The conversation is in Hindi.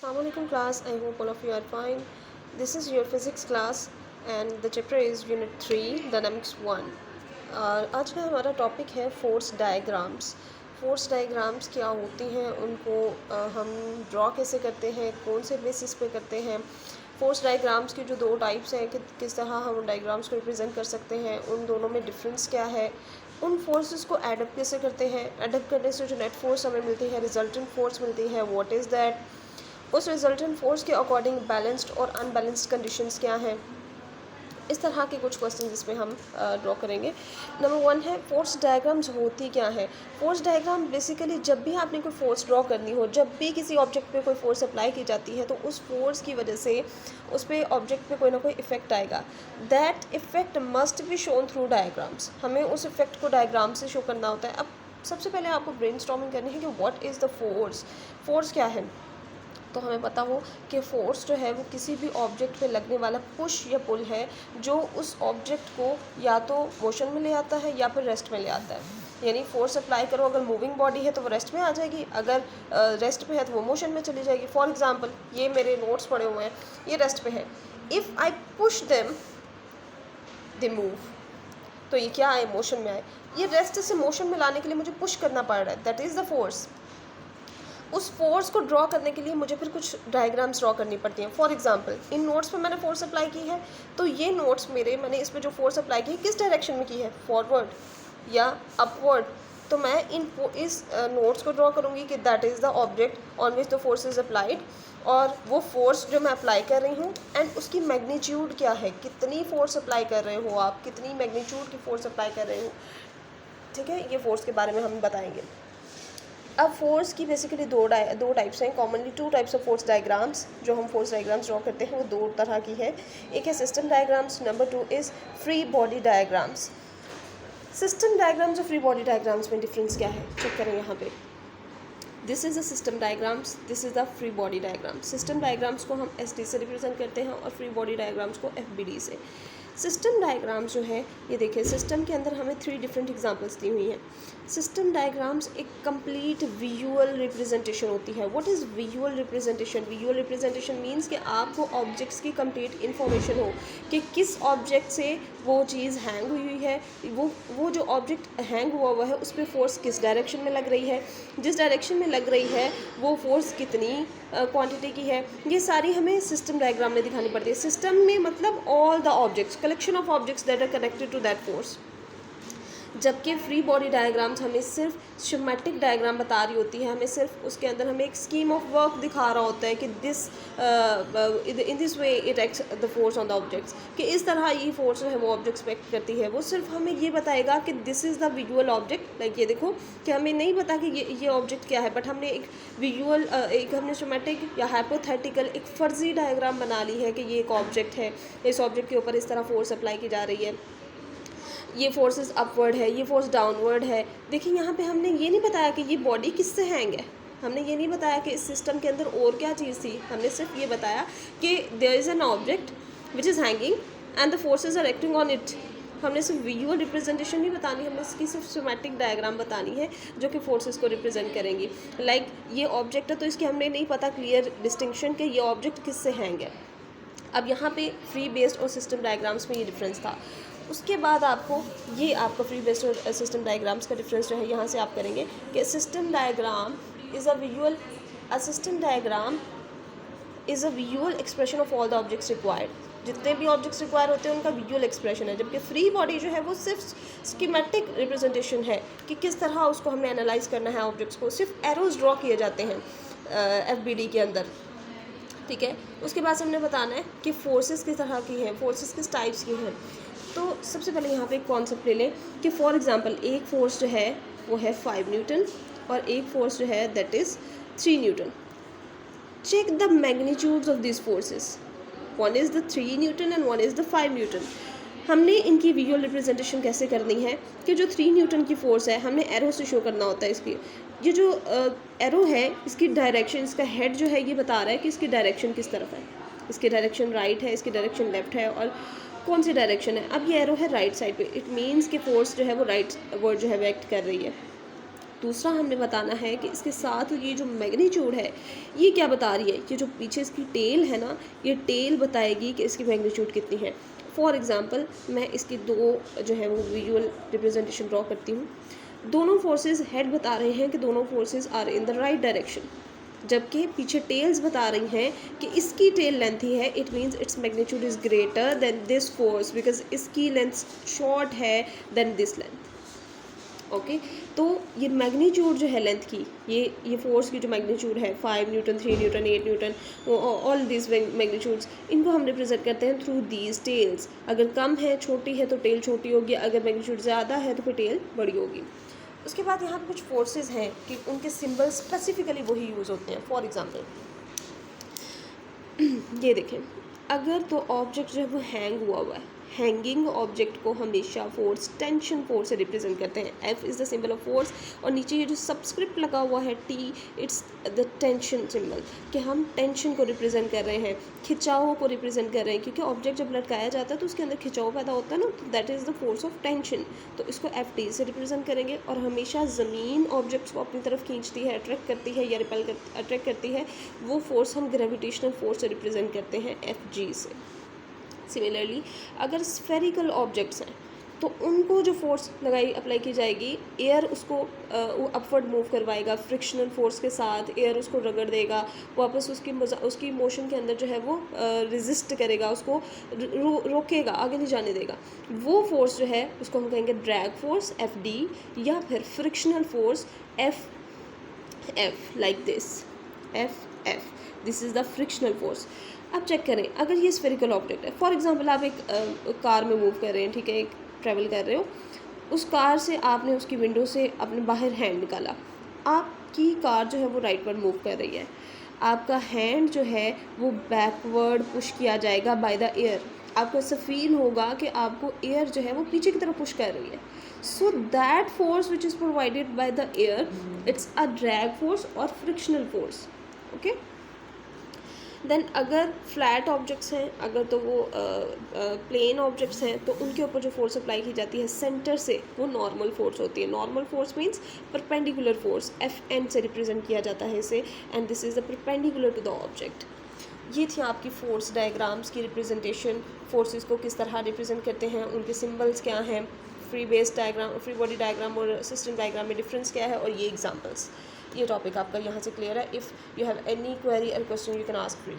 Assalamualaikum class, I hope all of you are fine. This is your physics class and the chapter is unit 3 dynamics 1. आज का हमारा टॉपिक है फोर्स डायग्राम्स. फोर्स डायग्राम्स क्या होती हैं, उनको हम ड्रॉ कैसे करते हैं, कौन से बेसिस पे करते हैं. फोर्स डायग्राम्स की जो दो टाइप्स हैं कि किस तरह हम डायग्राम्स को रिप्रेजेंट कर सकते हैं, उन दोनों में डिफरेंस क्या है, उन फोर्सेस को एडप्ट कैसे करते हैं, एडप्ट करने से जो नेट फोर्स हमें मिलती है, रिजल्टेंट फोर्स मिलती है, व्हाट इज़ दैट, उस रिजल्टेंट फोर्स के अकॉर्डिंग बैलेंस्ड और अनबैलेंस्ड कंडीशंस क्या हैं. इस तरह के कुछ क्वेश्चन इसमें हम ड्रॉ करेंगे. नंबर 1 है फोर्स डायग्राम्स होती क्या है. फोर्स डायग्राम बेसिकली जब भी आपने कोई फोर्स ड्रॉ करनी हो, जब भी किसी ऑब्जेक्ट पे कोई फोर्स अप्लाई की जाती है तो उस फोर्स की वजह से उस पे ऑब्जेक्ट पे कोई ना कोई इफेक्ट आएगा. That effect must be shown through diagrams. हमें उस इफेक्ट को डायग्राम से शो करना होता है. अब सबसे पहले आपको ब्रेनस्टॉर्मिंग करनी है कि what is the force. Force क्या है, तो हमें पता हो कि फ़ोर्स जो है वो किसी भी ऑब्जेक्ट पे लगने वाला पुश या पुल है जो उस ऑब्जेक्ट को या तो मोशन में ले आता है या फिर रेस्ट में ले आता है. यानी फोर्स अप्लाई करो, अगर मूविंग बॉडी है तो वो रेस्ट में आ जाएगी, अगर रेस्ट पे है तो वो मोशन में चली जाएगी. फॉर एग्जांपल ये मेरे नोट्स पड़े हुए हैं, ये रेस्ट पे है. If I push them they move. तो ये क्या आए, मोशन में आए. ये रेस्ट से मोशन में लाने के लिए मुझे पुश करना पड़ रहा है, दैट इज़ द फोर्स. उस फोर्स को ड्रॉ करने के लिए मुझे फिर कुछ डायग्राम्स ड्रॉ करनी पड़ती हैं. फॉर एग्जांपल इन नोट्स पे मैंने फोर्स अप्लाई की है, तो ये नोट्स मैंने इस पर जो फोर्स अप्लाई की है किस डायरेक्शन में की है, फॉरवर्ड या अपवर्ड. तो मैं इस नोट्स को ड्रॉ करूँगी कि that is the object on which the force is applied, और वो फोर्स जो मैं अप्लाई कर रही हूँ एंड उसकी मैग्नीट्यूड क्या है, कितनी फोर्स अप्लाई कर रहे हो आप, कितनी मैग्नीट्यूड की फोर्स अप्लाई कर रहे हो. ठीक है, ये फोर्स के बारे में हम बताएंगे. अब फोर्स की बेसिकली दो टाइप्स हैं. Commonly 2 types of force diagrams जो हम फोर्स डायग्राम्स ड्रॉ करते हैं वो 2 तरह की है. एक है system diagrams, number 2 is free body diagrams. System diagrams और फ्री बॉडी डायग्राम्स में डिफरेंस क्या है, चेक करें यहाँ पे. This is a system diagrams, this is the free body diagram. System diagrams को हम एस डी से रिप्रेजेंट करते हैं और फ्री बॉडी डायग्राम्स को एफ बी डी से. सिस्टम डायग्राम्स जो है ये देखिए, सिस्टम के अंदर हमें 3 डिफरेंट एग्जांपल्स दी हुई हैं. सिस्टम डायग्राम्स एक कंप्लीट विजुअल रिप्रेजेंटेशन होती है. What is visual representation. Visual representation means कि आपको ऑब्जेक्ट्स की कंप्लीट इन्फॉर्मेशन हो कि किस ऑब्जेक्ट से वो चीज़ हैंग हुई है, वो जो ऑब्जेक्ट हैंग हुआ हुआ है उस पर फोर्स किस डायरेक्शन में लग रही है, जिस डायरेक्शन में लग रही है वो फोर्स कितनी क्वांटिटी की है. ये सारी हमें सिस्टम डायग्राम में दिखानी पड़ती है. सिस्टम में मतलब all the objects, collection of objects that are connected to that force. जबकि फ्री बॉडी डायग्राम्स हमें सिर्फ शिमेट्रिक डायग्राम बता रही होती है, हमें सिर्फ उसके अंदर हमें एक स्कीम ऑफ वर्क दिखा रहा होता है कि in this way it acts the force on the objects, कि इस तरह ये फोर्स जो है वो ऑब्जेक्ट्स पे एक्ट करती है. वो सिर्फ हमें ये बताएगा कि this is the visual object. Like ये देखो कि हमें नहीं पता कि ये ऑब्जेक्ट क्या है, बट हमने एक विजुअल एक हमने शिमेट्रिक या हाइपोथेटिकल एक फर्जी डायग्राम बना ली है कि ये एक ऑब्जेक्ट है, इस ऑब्जेक्ट के ऊपर इस तरह फोर्स अप्लाई की जा रही है, ये फोर्सेस अपवर्ड है, ये फोर्स डाउनवर्ड है. देखिए यहाँ पे हमने ये नहीं बताया कि ये बॉडी किससे हैंग है, हमने ये नहीं बताया कि इस सिस्टम के अंदर और क्या चीज़ थी. हमने सिर्फ ये बताया कि there is an object which is hanging and the forces are acting on it. हमने सिर्फ विजुअल रिप्रेजेंटेशन नहीं बतानी, हमने इसकी सिर्फ सिमेट्रिक डायग्राम बतानी है जो कि फोर्सेस को रिप्रेजेंट करेंगी. लाइक ये ऑब्जेक्ट है तो इसकी हमने नहीं पता क्लियर डिस्टिंक्शन कि ये ऑब्जेक्ट किससे हैंग है. अब यहाँ पे फ्री बेस्ड और सिस्टम डायग्राम्स में ये डिफरेंस था. उसके बाद आपको ये आपका फ्री बेस्ड और सिस्टम डायग्राम्स का डिफरेंस जो है यहाँ से आप करेंगे कि system diagram is a visual expression of all the objects required. जितने भी ऑब्जेक्ट्स रिक्वायर होते हैं उनका विजुअल एक्सप्रेशन है. जबकि फ्री बॉडी जो है वो सिर्फ स्कीमेटिक रिप्रेजेंटेशन है कि किस तरह उसको हमने एनालाइज करना है ऑब्जेक्ट्स को. सिर्फ एरोज ड्रॉ किए जाते हैं एफबीडी के अंदर. ठीक है, उसके बाद हमने बताना है कि फोर्सेस किस तरह की हैं, फोर्सेस किस टाइप्स की हैं. तो सबसे पहले यहाँ पे एक कॉन्सेप्ट ले लें कि फॉर एग्जांपल एक फोर्स जो है वो है 5 न्यूटन और एक फोर्स जो है that is 3 newton. Check the magnitudes of this forces. One is the 3 newton and one is the 5 newton. हमने इनकी विजुअल रिप्रेजेंटेशन कैसे करनी है कि जो 3 न्यूटन की फोर्स है हमने एरो से शो करना होता है. इसकी ये जो एरो है इसकी डायरेक्शन, इसका हेड जो है ये बता रहा है कि इसकी डायरेक्शन किस तरफ है. इसकी डायरेक्शन राइट है, इसकी डायरेक्शन लेफ्ट है और कौन सी डायरेक्शन है. अब ये एरो है राइट साइड पे, इट मीन्स कि फोर्स जो है वो राइट वर्ड जो है वो एक्ट कर रही है. दूसरा हमने बताना है कि इसके साथ ये जो मैग्नीट्यूड है ये क्या बता रही है, ये जो पीछे इसकी टेल है ना, ये टेल बताएगी कि इसकी मैग्नीट्यूड कितनी है। फॉर एग्जांपल मैं इसकी दो जो है वो विजुअल रिप्रेजेंटेशन ड्रॉ करती हूँ। दोनों फोर्सेस हेड बता रहे हैं कि दोनों forces are in the right direction, जबकि पीछे टेल्स बता रही हैं कि इसकी टेल लेंथ ही है, it means its magnitude is greater than this force because इसकी लेंथ शॉर्ट है देन दिस लेंथ। ओके तो ये मैग्नीट्यूड जो है लेंथ की, ये फोर्स की जो मैग्नीट्यूड है 5 Newton, 3 Newton, 8 Newton, all these magnitudes, इनको हम रिप्रेजेंट करते हैं थ्रू दीज टेल्स। अगर कम है, छोटी है तो टेल छोटी होगी, अगर मैग्नीट्यूड ज़्यादा है तो फिर टेल बड़ी होगी। उसके बाद यहाँ पे कुछ फोर्सेस हैं कि उनके सिंबल स्पेसिफिकली वही यूज़ होते हैं। फॉर एग्जांपल ये देखें, अगर तो ऑब्जेक्ट जो है वो हैंग हुआ है, हैंगिंग ऑब्जेक्ट को हमेशा फोर्स टेंशन फोर्स से रिप्रेजेंट करते हैं। F is the symbol of force, और नीचे ये जो सबस्क्रिप्ट लगा हुआ है T, it's the tension symbol, कि हम टेंशन को रिप्रेजेंट कर रहे हैं, खिंचाव को रिप्रेजेंट कर रहे हैं, क्योंकि ऑब्जेक्ट जब लटकाया जाता है तो उसके अंदर खिंचाव पैदा होता है ना, तो that is the force of tension. तो इसको एफ टी से रिप्रेजेंट करेंगे। और हमेशा ज़मीन ऑब्जेक्ट्स को अपनी तरफ खींचती है, अट्रैक्ट करती है या रिपेल अट्रैक्ट करती है, वो फोर्स हम ग्रेविटेशनल फोर्स से रिप्रेजेंट करते हैं एफ जी से। सिमिलरली अगर स्फेरिकल ऑब्जेक्ट्स हैं तो उनको जो फोर्स अप्लाई की जाएगी, एयर उसको अपवर्ड मूव करवाएगा फ्रिक्शनल फोर्स के साथ, एयर उसको रगड़ देगा, वापस उसकी मोशन के अंदर जो है वो रेजिस्ट करेगा, उसको रोकेगा, आगे नहीं जाने देगा। वो फोर्स जो है उसको हम कहेंगे ड्रैग फोर्स एफ डी, या फिर frictional force F F, like this F F, this is the frictional force. अब चेक करें, अगर ये स्फेरिकल ऑब्जेक्ट है, फॉर एग्जांपल आप एक कार में मूव कर रहे हैं, ठीक है, एक ट्रैवल कर रहे हो, उस कार से आपने उसकी विंडो से अपने बाहर हैंड निकाला, आपकी कार जो है वो राइटवर्ड मूव कर रही है, आपका हैंड जो है वो बैकवर्ड पुश किया जाएगा बाय द एयर। आपको ऐसा फील होगा कि आपको एयर जो है वो पीछे की तरफ पुश कर रही है। So that force which is provided by the air, it's a drag force और फ्रिक्शनल फोर्स। ओके, देन अगर फ्लैट ऑब्जेक्ट्स हैं, अगर तो वो प्लेन ऑब्जेक्ट्स हैं, तो उनके ऊपर जो फोर्स अप्लाई की जाती है सेंटर से, वो नॉर्मल फोर्स होती है। Normal force means perpendicular force, F N से रिप्रेजेंट किया जाता है इसे, and this is the perpendicular to the object. ये थी आपकी फोर्स डायग्राम्स की रिप्रेजेंटेशन। फोर्सेस को किस तरह रिप्रेजेंट करते हैं, उनके सिंबल्स क्या हैं, free base diagram, free body diagram और सिस्टम डायग्राम में डिफरेंस क्या है, और ये एग्जांपल्स। ये टॉपिक आपका यहाँ से क्लियर है। If you have any query और question you can ask free.